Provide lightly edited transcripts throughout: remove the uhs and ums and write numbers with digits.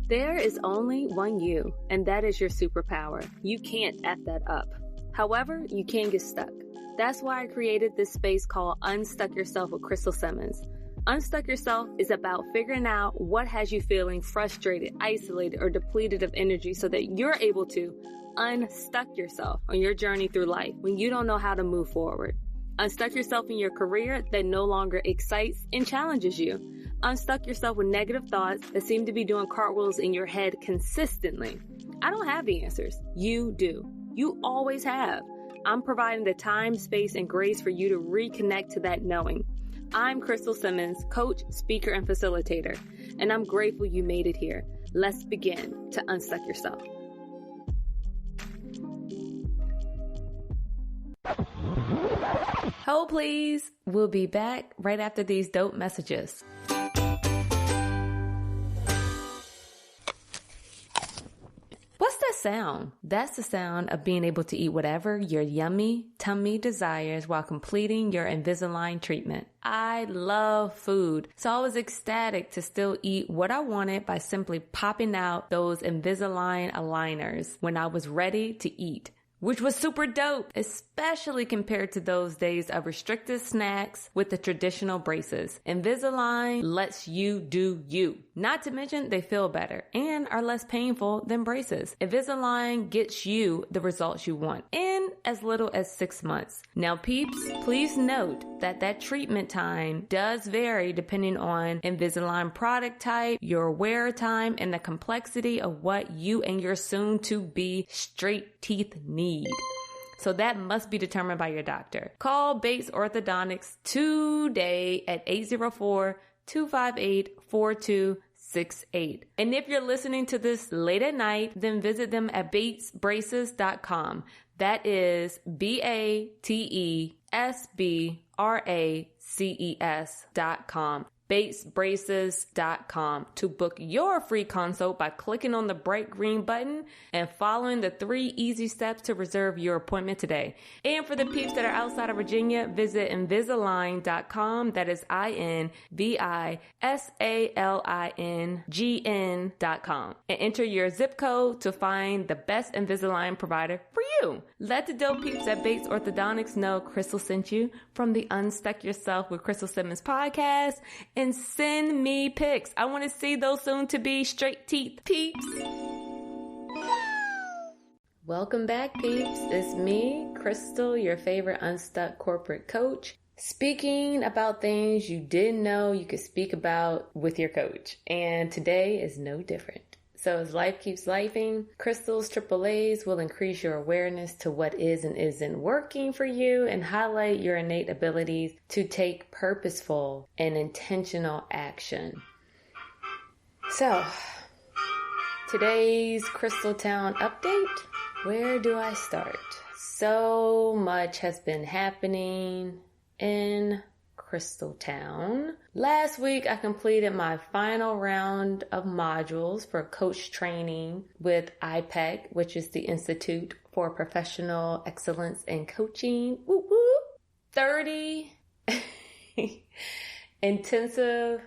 There is only one you, and that is your superpower. You can't F that up. However, you can get stuck. That's why I created this space called Unstuck Yourself with Crystal Simmons. Unstuck Yourself is about figuring out what has you feeling frustrated, isolated, or depleted of energy so that you're able to unstuck yourself on your journey through life when you don't know how to move forward. Unstuck yourself in your career that no longer excites and challenges you. Unstuck yourself with negative thoughts that seem to be doing cartwheels in your head consistently. I don't have the answers. You do. You always have. I'm providing the time, space, and grace for you to reconnect to that knowing. I'm Crystal Simmons, coach, speaker, and facilitator, and I'm grateful you made it here. Let's begin to unstuck yourself. Hold please. We'll be back right after these dope messages. What's that sound? That's the sound of being able to eat whatever your yummy tummy desires while completing your Invisalign treatment. I love food, so I was ecstatic to still eat what I wanted by simply popping out those Invisalign aligners when I was ready to eat, which was super dope, especially compared to those days of restricted snacks with the traditional braces. Invisalign lets you do you. Not to mention they feel better and are less painful than braces. Invisalign gets you the results you want in as little as 6 months. Now peeps, please note that treatment time does vary depending on Invisalign product type, your wear time, and the complexity of what you and your soon-to-be straight teeth need. So that must be determined by your doctor. Call Bates Orthodontics today at 804-258-4268. And if you're listening to this late at night, then visit them at batesbraces.com. That is BATESBRACES.com. batesbraces.com to book your free consult by clicking on the bright green button and following the 3 easy steps to reserve your appointment today. And for the peeps that are outside of Virginia, visit Invisalign.com. That is INVISALINGN.com and enter your zip code to find the best Invisalign provider for you. Let the dope peeps at Bates Orthodontics know Crystal sent you from the Unstuck Yourself with Crystal Simmons podcast. And send me pics. I want to see those soon-to-be straight teeth peeps. Welcome back, peeps. It's me, Crystal, your favorite unstuck corporate coach, speaking about things you didn't know you could speak about with your coach. And today is no different. So as life keeps lifing, Crystal's AAAs will increase your awareness to what is and isn't working for you and highlight your innate abilities to take purposeful and intentional action. So, today's Crystal Town update. Where do I start? So much has been happening in Crystal Town. Last week, I completed my final round of modules for coach training with IPEC, which is the Institute for Professional Excellence in Coaching. Woo woo! 30 intensive,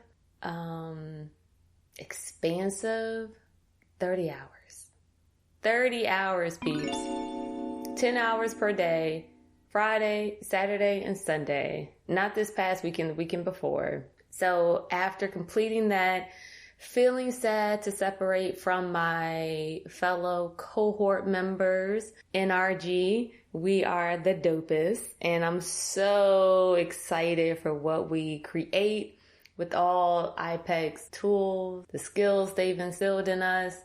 expansive 30 hours. 30 hours, peeps. 10 hours per day. Friday, Saturday, and Sunday. Not this past weekend, the weekend before. So after completing that, feeling sad to separate from my fellow cohort members, NRG, we are the dopest. And I'm so excited for what we create with all IPEC's tools, the skills they've instilled in us.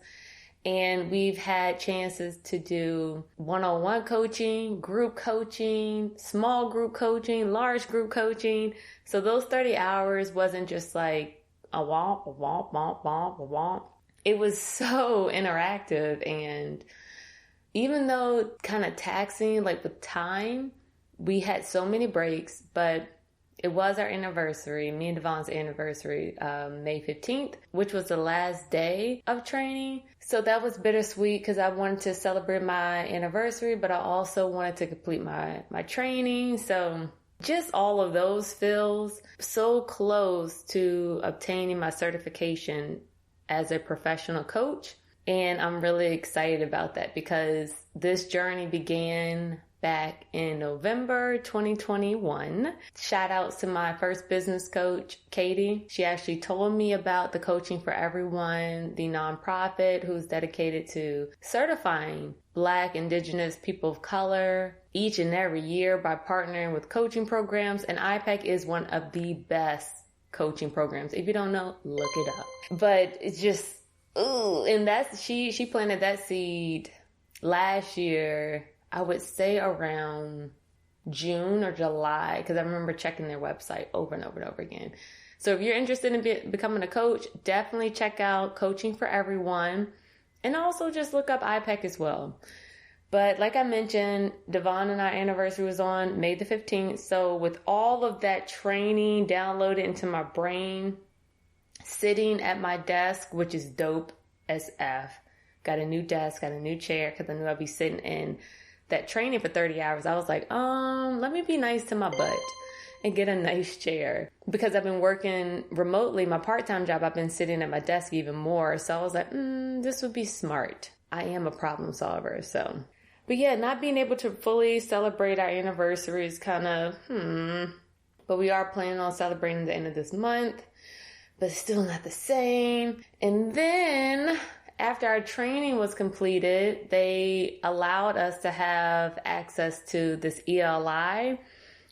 And we've had chances to do one-on-one coaching, group coaching, small group coaching, large group coaching. So those 30 hours wasn't just like a womp, a womp, womp, womp, a womp. It was so interactive. And even though kind of taxing, like with time, we had so many breaks, but it was our anniversary, me and Devon's anniversary, May 15th, which was the last day of training. So that was bittersweet because I wanted to celebrate my anniversary, but I also wanted to complete my training. So just all of those feels so close to obtaining my certification as a professional coach. And I'm really excited about that because this journey began back in November 2021. Shout outs to my first business coach, Katie. She actually told me about the Coaching for Everyone, the nonprofit who's dedicated to certifying Black, Indigenous, people of color each and every year by partnering with coaching programs. And IPEC is one of the best coaching programs. If you don't know, look it up. But it's just, ooh, and that's, she planted that seed last year, I would say around June or July, because I remember checking their website over and over and over again. So if you're interested in becoming a coach, definitely check out Coaching for Everyone, and also just look up IPEC as well. But like I mentioned, Devon and our anniversary was on May the 15th. So with all of that training downloaded into my brain, sitting at my desk, which is dope as F, got a new desk, got a new chair, because I knew I'd be sitting in that training for 30 hours. I was like, let me be nice to my butt and get a nice chair. Because I've been working remotely, my part-time job, I've been sitting at my desk even more. So I was like, this would be smart. I am a problem solver, so. But yeah, not being able to fully celebrate our anniversary is kind of, But we are planning on celebrating the end of this month, but still not the same. And then after our training was completed, they allowed us to have access to this ELI,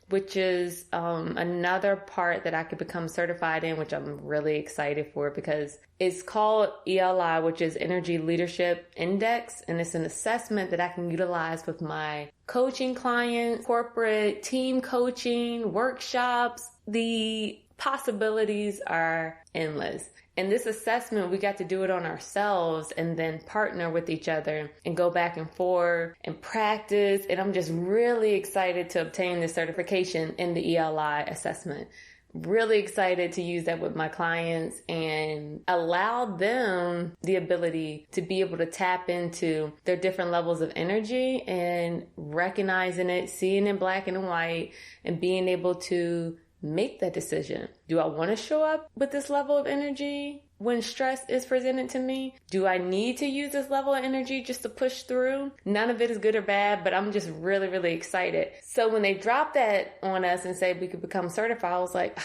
which is another part that I could become certified in, which I'm really excited for because it's called ELI, which is Energy Leadership Index. And it's an assessment that I can utilize with my coaching clients, corporate team coaching, workshops. The possibilities are endless. And this assessment, we got to do it on ourselves and then partner with each other and go back and forth and practice. And I'm just really excited to obtain this certification in the ELI assessment. Really excited to use that with my clients and allow them the ability to be able to tap into their different levels of energy and recognizing it, seeing it in black and white, and being able to make that decision. Do I want to show up with this level of energy when stress is presented to me? Do I need to use this level of energy just to push through? None of it is good or bad, but I'm just really, really excited. So when they dropped that on us and said we could become certified, I was like,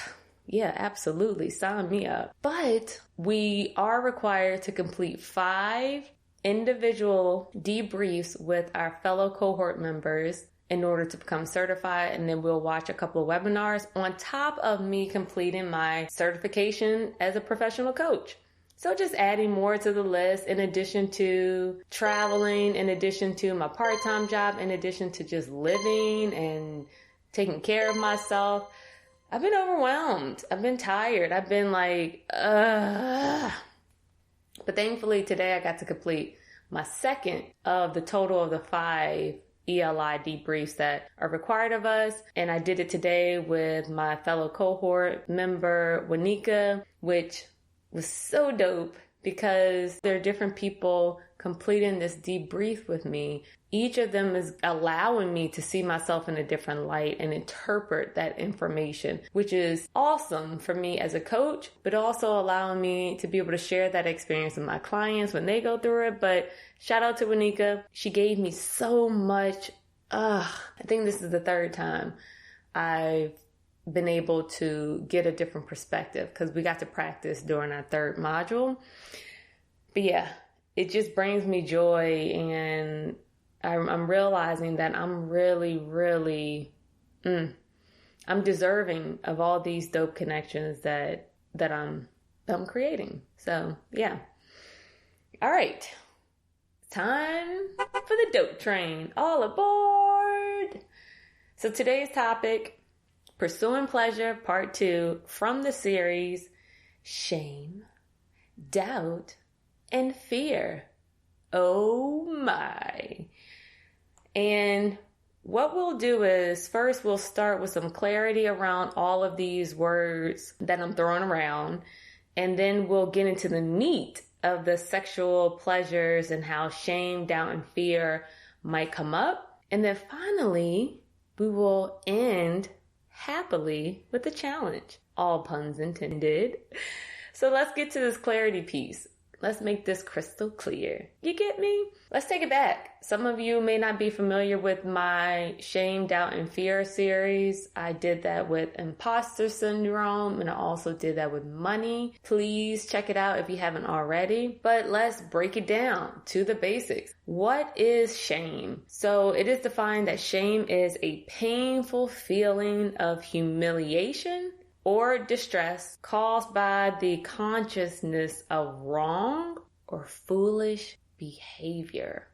yeah, absolutely, sign me up. But we are required to complete 5 individual debriefs with our fellow cohort members in order to become certified, and then we'll watch a couple of webinars on top of me completing my certification as a professional coach. So just adding more to the list in addition to traveling, in addition to my part-time job, in addition to just living and taking care of myself. I've been overwhelmed. I've been tired. I've been like, But thankfully today I got to complete my second of the total of the 5 ELI debriefs that are required of us. And I did it today with my fellow cohort member, Wanika, which was so dope because there are different people completing this debrief with me. Each of them is allowing me to see myself in a different light and interpret that information, which is awesome for me as a coach, but also allowing me to be able to share that experience with my clients when they go through it. But shout out to Wanika. She gave me so much. I think this is the 3rd time I've been able to get a different perspective because we got to practice during our 3rd module. But yeah, it just brings me joy, and I'm realizing that I'm really, really, I'm deserving of all these dope connections that I'm creating. So yeah. All right. Time for the dope train. All aboard. So today's topic, Pursuing Pleasure, Part 2 from the series, Shame, Doubt, and Fear. Oh my. And what we'll do is first we'll start with some clarity around all of these words that I'm throwing around. And then we'll get into the meat of the sexual pleasures and how shame, doubt, and fear might come up. And then finally, we will end happily with the challenge. All puns intended. So let's get to this clarity piece. Let's make this crystal clear. You get me? Let's take it back. Some of you may not be familiar with my Shame, Doubt, and Fear series. I did that with imposter syndrome, and I also did that with money. Please check it out if you haven't already. But let's break it down to the basics. What is shame? So it is defined that shame is a painful feeling of humiliation or distress caused by the consciousness of wrong or foolish behavior.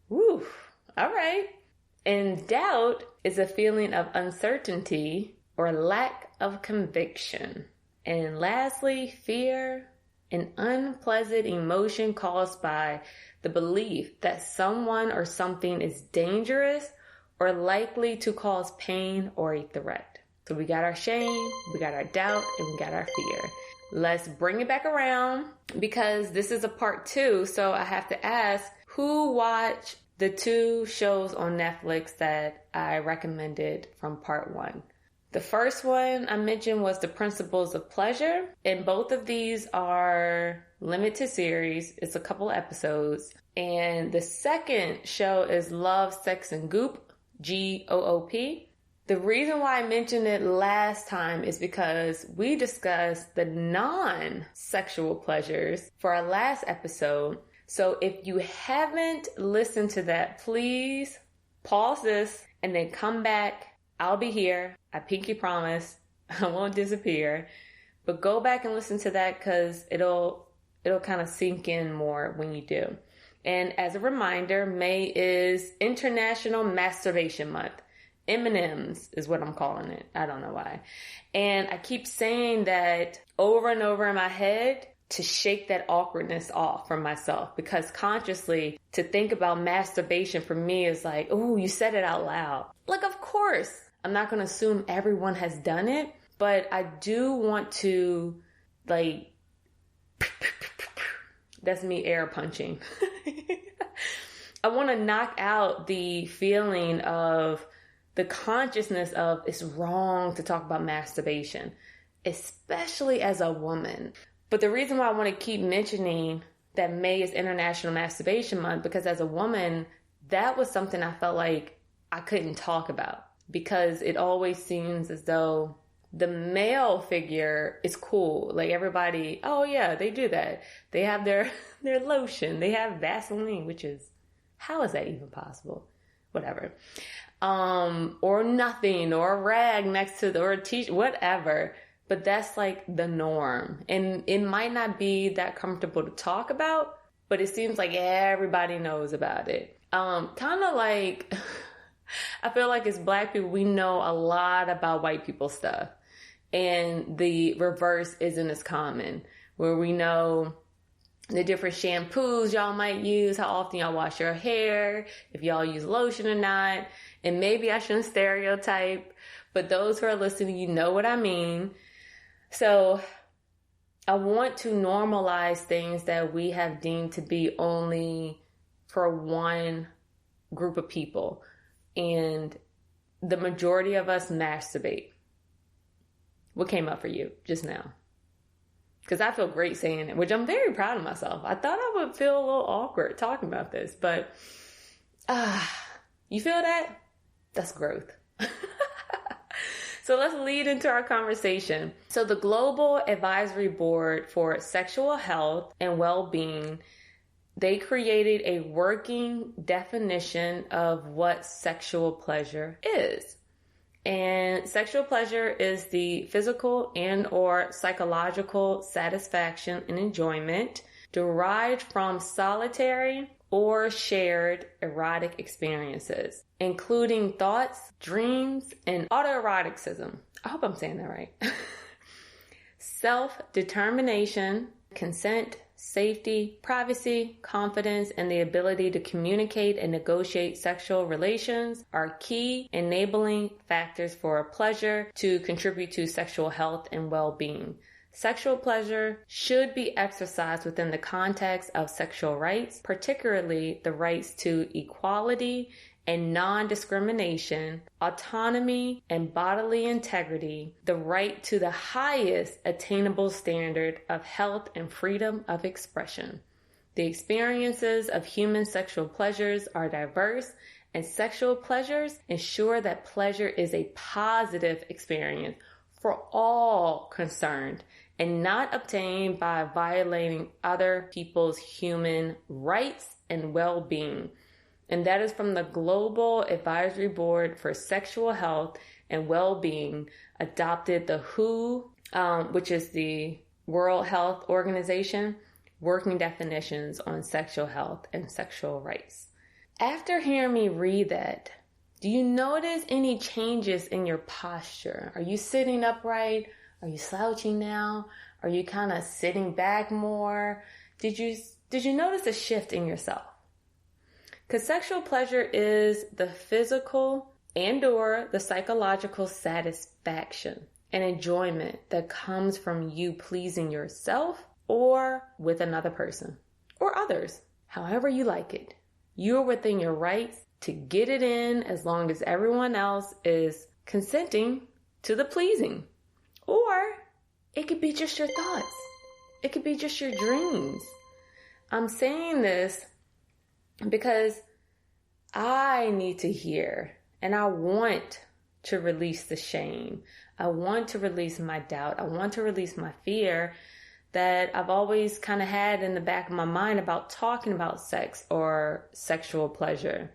Woo! All right. And doubt is a feeling of uncertainty or lack of conviction. And lastly, fear, an unpleasant emotion caused by the belief that someone or something is dangerous or likely to cause pain or a threat. So we got our shame, we got our doubt, and we got our fear. Let's bring it back around because this is a part 2. So I have to ask, who watched the 2 shows on Netflix that I recommended from part 1? The first one I mentioned was The Principles of Pleasure. And both of these are limited series. It's a couple episodes. And the second show is Love, Sex, and Goop, Goop. The reason why I mentioned it last time is because we discussed the non-sexual pleasures for our last episode. So if you haven't listened to that, please pause this and then come back. I'll be here. I pinky promise. I won't disappear. But go back and listen to that because it'll kind of sink in more when you do. And as a reminder, May is International Masturbation Month. M&M's is what I'm calling it. I don't know why. And I keep saying that over and over in my head to shake that awkwardness off from myself, because consciously to think about masturbation for me is like, oh, you said it out loud. Like, of course, I'm not going to assume everyone has done it, but I do want to, like, that's me air punching. I want to knock out the feeling of the consciousness of it's wrong to talk about masturbation, especially as a woman. But the reason why I want to keep mentioning that May is International Masturbation Month, because as a woman, that was something I felt like I couldn't talk about, because it always seems as though the male figure is cool. Like everybody, oh yeah, they do that. They have their lotion. They have Vaseline, which is, how is that even possible? Whatever. Or nothing, or a rag next to or a t-shirt, whatever. But that's like the norm. And it might not be that comfortable to talk about, but it seems like everybody knows about it. Kind of like, I feel like as Black people, we know a lot about white people stuff. And the reverse isn't as common, where we know the different shampoos y'all might use, how often y'all wash your hair, if y'all use lotion or not. And maybe I shouldn't stereotype, but those who are listening, you know what I mean. So I want to normalize things that we have deemed to be only for one group of people. And the majority of us masturbate. What came up for you just now? Because I feel great saying it, which I'm very proud of myself. I thought I would feel a little awkward talking about this, but you feel that? That's growth. So let's lead into our conversation. So the Global Advisory Board for Sexual Health and Well-Being, they created a working definition of what sexual pleasure is. And sexual pleasure is the physical and or psychological satisfaction and enjoyment derived from solitary or shared erotic experiences, including thoughts, dreams, and autoeroticism. I hope I'm saying that right. Self-determination, consent, safety, privacy, confidence, and the ability to communicate and negotiate sexual relations are key enabling factors for pleasure to contribute to sexual health and well-being. Sexual pleasure should be exercised within the context of sexual rights, particularly the rights to equality and non-discrimination, autonomy and bodily integrity, the right to the highest attainable standard of health and freedom of expression. The experiences of human sexual pleasures are diverse, and sexual pleasures ensure that pleasure is a positive experience for all concerned and not obtained by violating other people's human rights and well-being. And that is from the Global Advisory Board for Sexual Health and Well-Being, adopted the WHO, which is the World Health Organization, working definitions on sexual health and sexual rights. After hearing me read that, do you notice any changes in your posture? Are you sitting upright? Are you slouching now? Are you kind of sitting back more? Did you notice a shift in yourself? Because sexual pleasure is the physical and/or the psychological satisfaction and enjoyment that comes from you pleasing yourself or with another person or others, however you like it. You're within your rights to get it in as long as everyone else is consenting to the pleasing. Or it could be just your thoughts. It could be just your dreams. I'm saying this because I need to hear and I want to release the shame. I want to release my doubt. I want to release my fear that I've always kind of had in the back of my mind about talking about sex or sexual pleasure.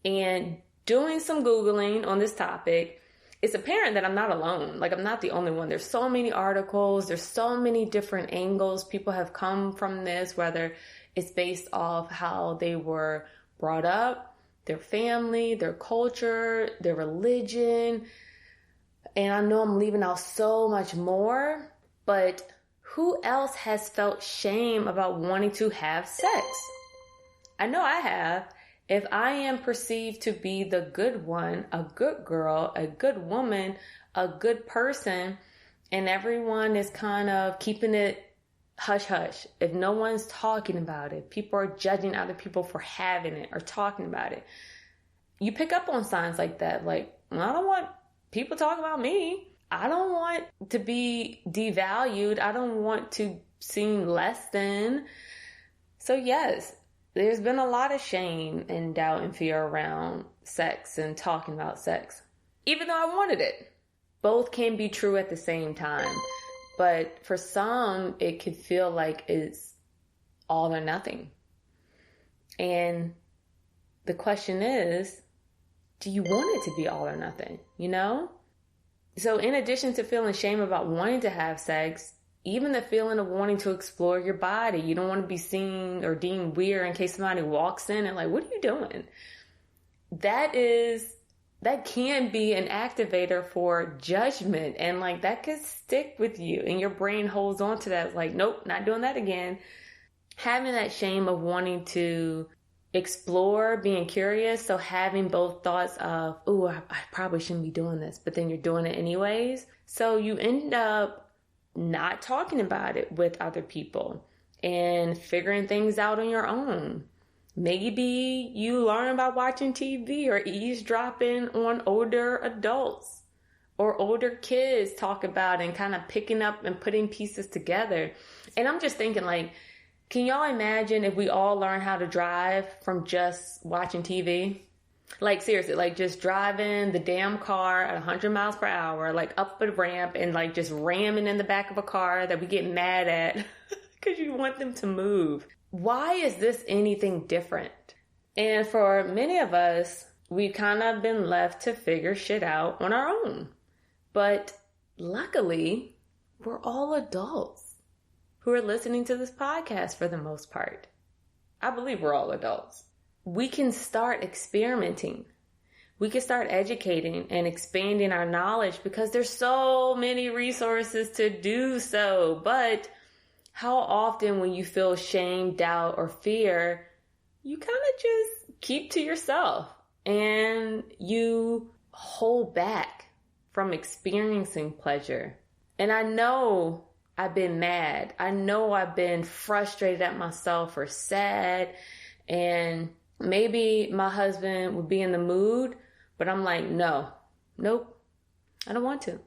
And doing some Googling on this topic, it's apparent that I'm not alone. Like, I'm not the only one. There's so many articles. There's so many different angles people have come from this, whether it's based off how they were brought up, their family, their culture, their religion. And I know I'm leaving out so much more, but who else has felt shame about wanting to have sex? I know I have. If I am perceived to be the good one, a good girl, a good woman, a good person, and everyone is kind of keeping it hush hush, if no one's talking about it, people are judging other people for having it or talking about it, you pick up on signs like that. Like, I don't want people talking about me. I don't want to be devalued. I don't want to seem less than. So yes, there's been a lot of shame and doubt and fear around sex and talking about sex, even though I wanted it. Both can be true at the same time. But for some, it could feel like it's all or nothing. And the question is, do you want it to be all or nothing? You know? So in addition to feeling shame about wanting to have sex, even the feeling of wanting to explore your body, you don't want to be seen or deemed weird in case somebody walks in and like, what are you doing? That can be an activator for judgment, and like that could stick with you and your brain holds on to that. Like, nope, not doing that again. Having that shame of wanting to explore, being curious. So having both thoughts of, ooh, I probably shouldn't be doing this, but then you're doing it anyways. So you end up not talking about it with other people and figuring things out on your own. Maybe you learn by watching TV or eavesdropping on older adults or older kids talk about it and kind of picking up and putting pieces together. And I'm just thinking, like, can y'all imagine if we all learn how to drive from just watching TV? Like, seriously, like just driving the damn car at 100 miles per hour, like up a ramp and like just ramming in the back of a car that we get mad at because you want them to move. Why is this anything different? And for many of us, we've kind of been left to figure shit out on our own. But luckily, we're all adults who are listening to this podcast for the most part. I believe we're all adults. We can start experimenting. We can start educating and expanding our knowledge because there's so many resources to do so. But how often when you feel shame, doubt, or fear, you kind of just keep to yourself and you hold back from experiencing pleasure. And I know I've been mad. I know I've been frustrated at myself or sad. And Maybe my husband would be in the mood, but I'm like, nope, I don't want to.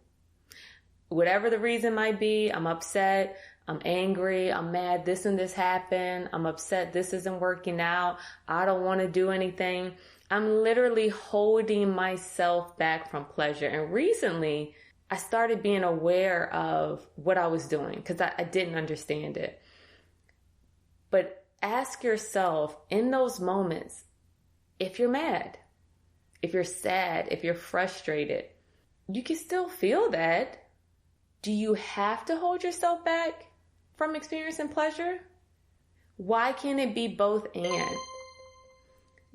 Whatever the reason might be, I'm upset, I'm angry, I'm mad, this and this happened, I'm upset, this isn't working out, I don't want to do anything. I'm literally holding myself back from pleasure. And recently, I started being aware of what I was doing because I didn't understand it. But ask yourself in those moments, if you're mad, if you're sad, if you're frustrated, you can still feel that. Do you have to hold yourself back from experiencing pleasure? Why can't it be both and?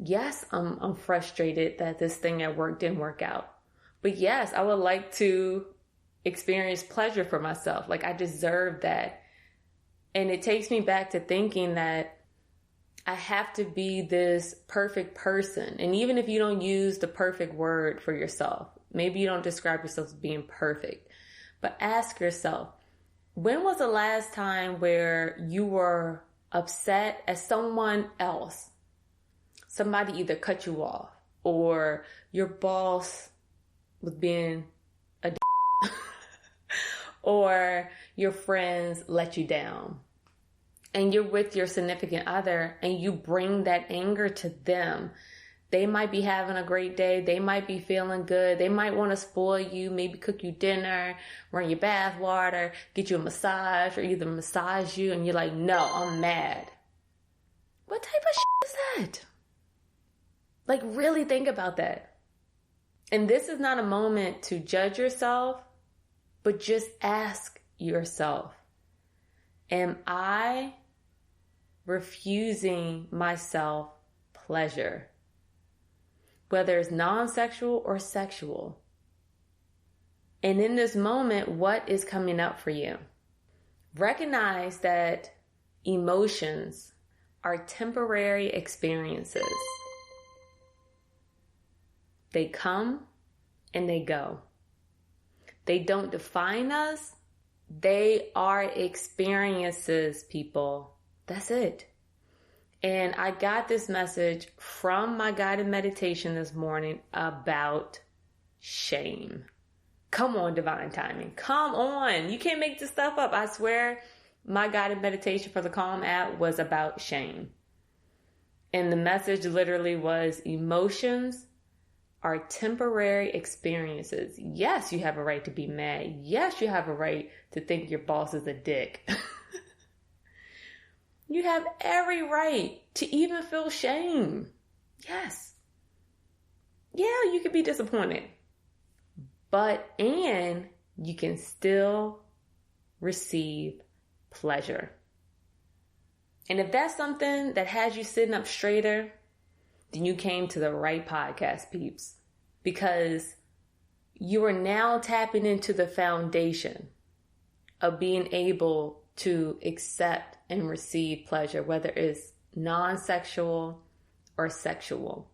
Yes, I'm frustrated that this thing at work didn't work out. But yes, I would like to experience pleasure for myself. Like, I deserve that. And it takes me back to thinking that I have to be this perfect person. And even if you don't use the perfect word for yourself, maybe you don't describe yourself as being perfect, but ask yourself, when was the last time where you were upset at someone else? Somebody either cut you off or your boss was being a or your friends let you down. And you're with your significant other and you bring that anger to them. They might be having a great day. They might be feeling good. They might want to spoil you, maybe cook you dinner, run your bath water, get you a massage, or either massage you. And you're like, no, I'm mad. What type of shit is that? Like, really think about that. And this is not a moment to judge yourself, but just ask yourself, am I refusing myself pleasure? Whether it's non-sexual or sexual. And in this moment, what is coming up for you? Recognize that emotions are temporary experiences. They come and they go. They don't define us. They are experiences, people. That's it. And I got this message from my guided meditation this morning about shame. Come on, divine timing. Come on. You can't make this stuff up. I swear my guided meditation for the Calm app was about shame. And the message literally was, emotions are temporary experiences. Yes, you have a right to be mad. Yes, you have a right to think your boss is a dick. You have every right to even feel shame. Yes. Yeah, you could be disappointed. And you can still receive pleasure. And if that's something that has you sitting up straighter, then you came to the right podcast, peeps. Because you are now tapping into the foundation of being able to accept and receive pleasure, whether it's non-sexual or sexual.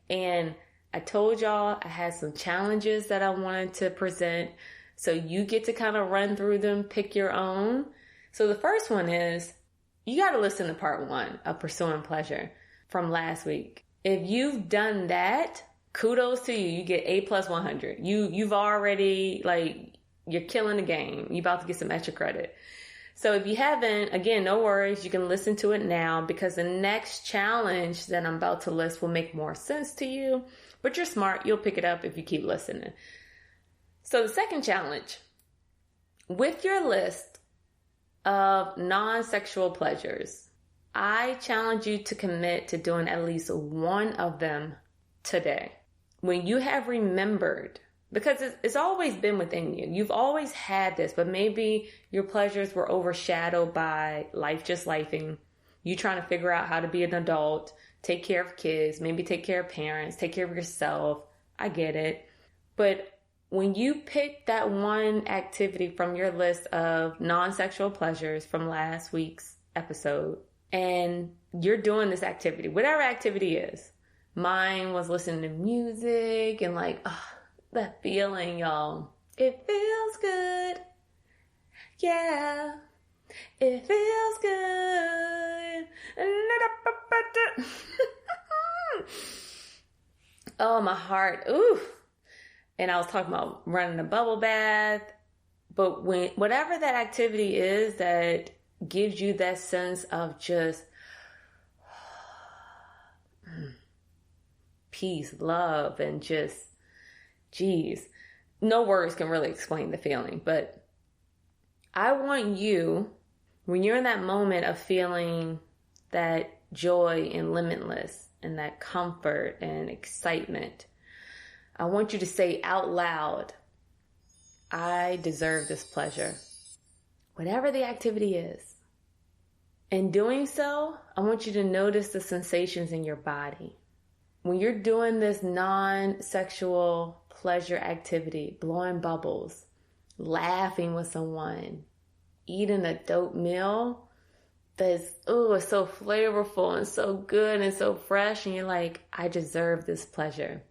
And I told y'all I had some challenges that I wanted to present. So you get to kind of run through them, pick your own. So the first one is, you got to listen to part 1 of Pursuing Pleasure from last week. If you've done that, kudos to you. You get A plus 100. You've already, you're killing the game. You're about to get some extra credit. So if you haven't, again, no worries. You can listen to it now because the next challenge that I'm about to list will make more sense to you. But you're smart. You'll pick it up if you keep listening. So the second challenge, with your list of non-sexual pleasures, I challenge you to commit to doing at least one of them today. When you have remembered, because it's always been within you. You've always had this, but maybe your pleasures were overshadowed by life just lifing. You trying to figure out how to be an adult, take care of kids, maybe take care of parents, take care of yourself. I get it. But when you pick that one activity from your list of non-sexual pleasures from last week's episode, and you're doing this activity, whatever activity is, mine was listening to music and that feeling, y'all. It feels good. Yeah. It feels good. Oh, my heart. Ooh. And I was talking about running a bubble bath. But whatever that activity is that gives you that sense of just peace, love, and just, geez, no words can really explain the feeling. But I want you, when you're in that moment of feeling that joy and limitless and that comfort and excitement, I want you to say out loud, I deserve this pleasure, whatever the activity is. In doing so, I want you to notice the sensations in your body. When you're doing this non-sexual pleasure activity, blowing bubbles, laughing with someone, eating a dope meal that's, it's so flavorful and so good and so fresh, and you're like, I deserve this pleasure.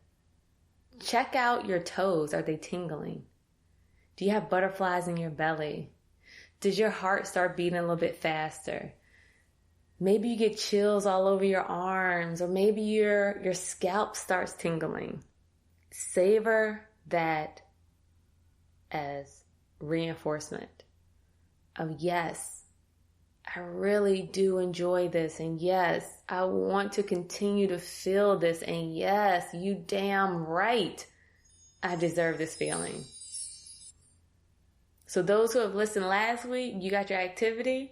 Check out your toes. Are they tingling? Do you have butterflies in your belly? Does your heart start beating a little bit faster? Maybe you get chills all over your arms, or maybe your scalp starts tingling. Savor that as reinforcement of, yes, I really do enjoy this, and yes, I want to continue to feel this, and yes, you damn right, I deserve this feeling. So those who have listened last week, you got your activity.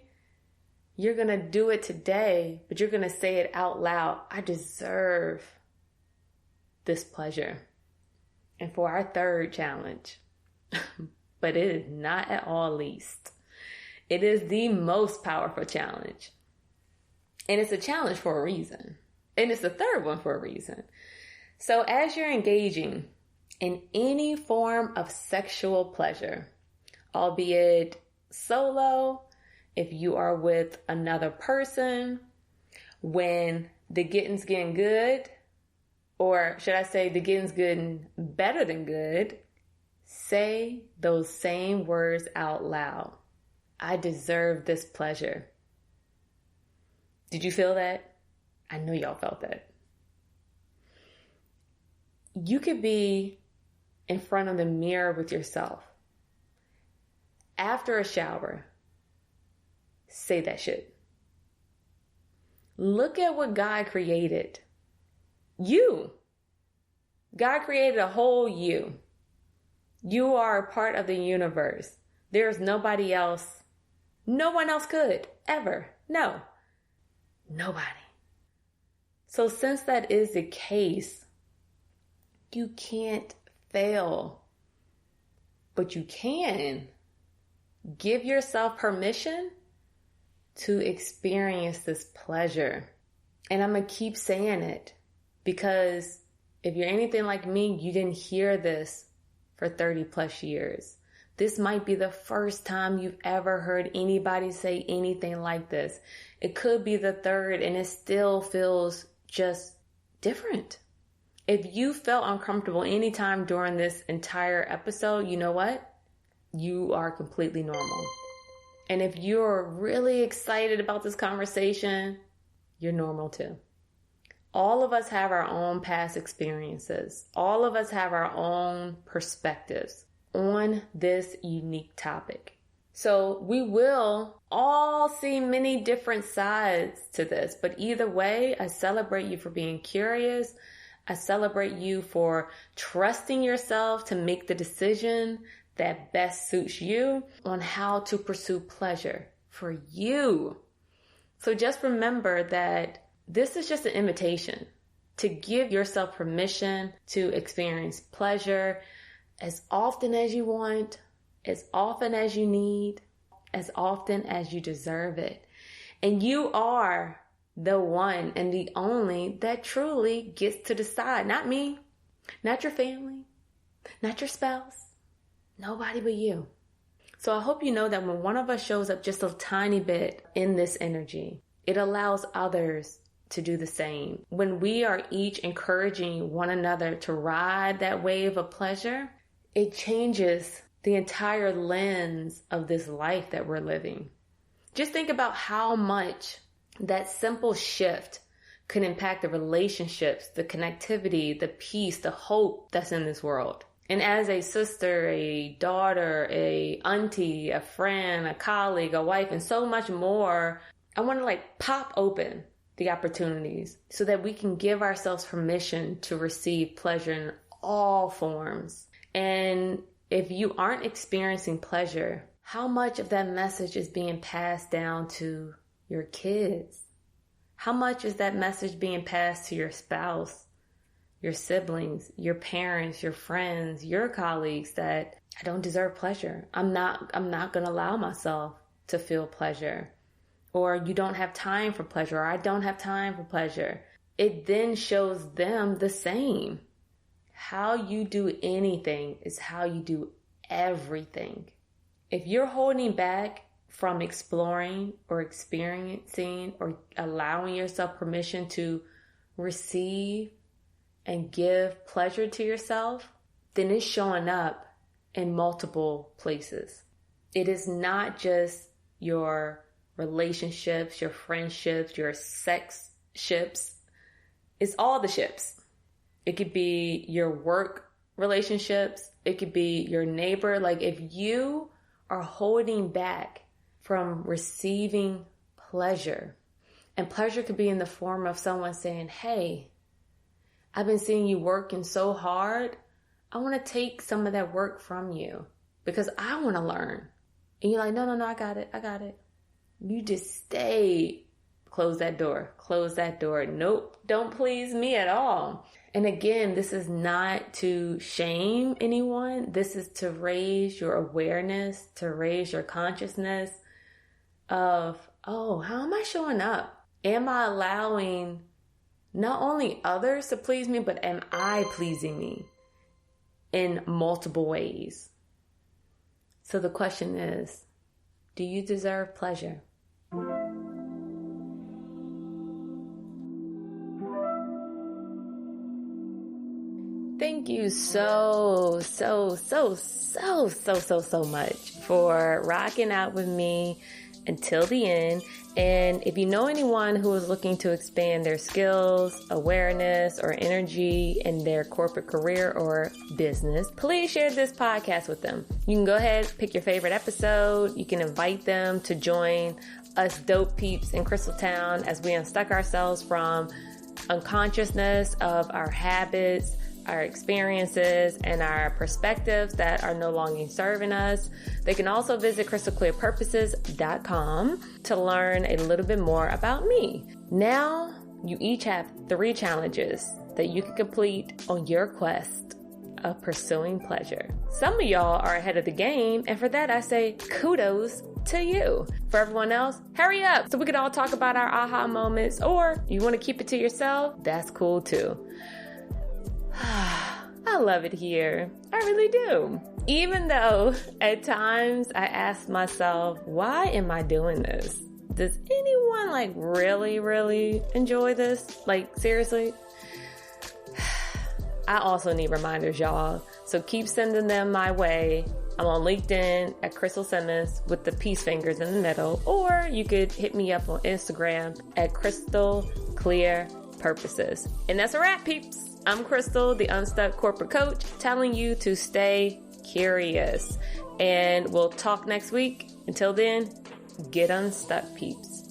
You're going to do it today, but you're going to say it out loud. I deserve this pleasure. And for our third challenge, but it is not at all least, it is the most powerful challenge. And it's a challenge for a reason. And it's the third one for a reason. So as you're engaging in any form of sexual pleasure, albeit solo, if you are with another person, when the getting's getting good, or should I say the getting's good better than good, say those same words out loud. I deserve this pleasure. Did you feel that? I know y'all felt that. You could be in front of the mirror with yourself. After a shower, say that shit. Look at what God created. You. God created a whole you. You are a part of the universe. There's nobody else. No one else could, ever. No. Nobody. So since that is the case, you can't fail. But you can give yourself permission to experience this pleasure. And I'm going to keep saying it because if you're anything like me, you didn't hear this for 30 plus years. This might be the first time you've ever heard anybody say anything like this. It could be the third, and it still feels just different. If you felt uncomfortable anytime during this entire episode, you know what? You are completely normal. And if you're really excited about this conversation, you're normal too. All of us have our own past experiences. All of us have our own perspectives on this unique topic. So we will all see many different sides to this, but either way, I celebrate you for being curious. I celebrate you for trusting yourself to make the decision that best suits you on how to pursue pleasure for you. So just remember that this is just an invitation to give yourself permission to experience pleasure as often as you want, as often as you need, as often as you deserve it. And you are the one and the only that truly gets to decide. Not me, not your family, not your spouse, nobody but you. So I hope you know that when one of us shows up just a tiny bit in this energy, it allows others to do the same. When we are each encouraging one another to ride that wave of pleasure, it changes the entire lens of this life that we're living. Just think about how much that simple shift could impact the relationships, the connectivity, the peace, the hope that's in this world. And as a sister, a daughter, a auntie, a friend, a colleague, a wife, and so much more, I want to pop open the opportunities so that we can give ourselves permission to receive pleasure in all forms. And if you aren't experiencing pleasure, how much of that message is being passed down to your kids? How much is that message being passed to your spouse, your siblings, your parents, your friends, your colleagues that I don't deserve pleasure. I'm not going to allow myself to feel pleasure. Or you don't have time for pleasure, or I don't have time for pleasure. It then shows them the same. How you do anything is how you do everything. If you're holding back from exploring or experiencing or allowing yourself permission to receive and give pleasure to yourself, then it's showing up in multiple places. It is not just your relationships, your friendships, your sex ships. It's all the ships. It could be your work relationships. It could be your neighbor. If you are holding back from receiving pleasure, and pleasure could be in the form of someone saying, hey, I've been seeing you working so hard. I want to take some of that work from you because I want to learn. And you're like, no, I got it. You just stay. Close that door. Nope, don't please me at all. And again, this is not to shame anyone. This is to raise your awareness, to raise your consciousness of, how am I showing up? Am I allowing not only others to please me, but am I pleasing me in multiple ways? So the question is, do you deserve pleasure? Thank you so much for rocking out with me until the end. And if you know anyone who is looking to expand their skills, awareness, or energy in their corporate career or business, please share this podcast with them. You can go ahead, pick your favorite episode. You can invite them to join us dope peeps in Crystaltown as we unstuck ourselves from unconsciousness of our habits, our experiences, and our perspectives that are no longer serving us. They can also visit crystalclearpurposes.com to learn a little bit more about me. Now, you each have 3 challenges that you can complete on your quest of pursuing pleasure. Some of y'all are ahead of the game, and for that I say kudos to you. For everyone else, hurry up so we can all talk about our aha moments, or you want to keep it to yourself, that's cool too. I love it here. I really do. Even though at times I ask myself, why am I doing this? Does anyone really enjoy this? Seriously? I also need reminders, y'all. So keep sending them my way. I'm on LinkedIn at Crystal Simmons with the peace fingers in the middle, or you could hit me up on Instagram at Crystal Clear Purposes. And that's a wrap, peeps. I'm Crystal, the Unstuck Corporate Coach, telling you to stay curious. And we'll talk next week. Until then, get unstuck, peeps.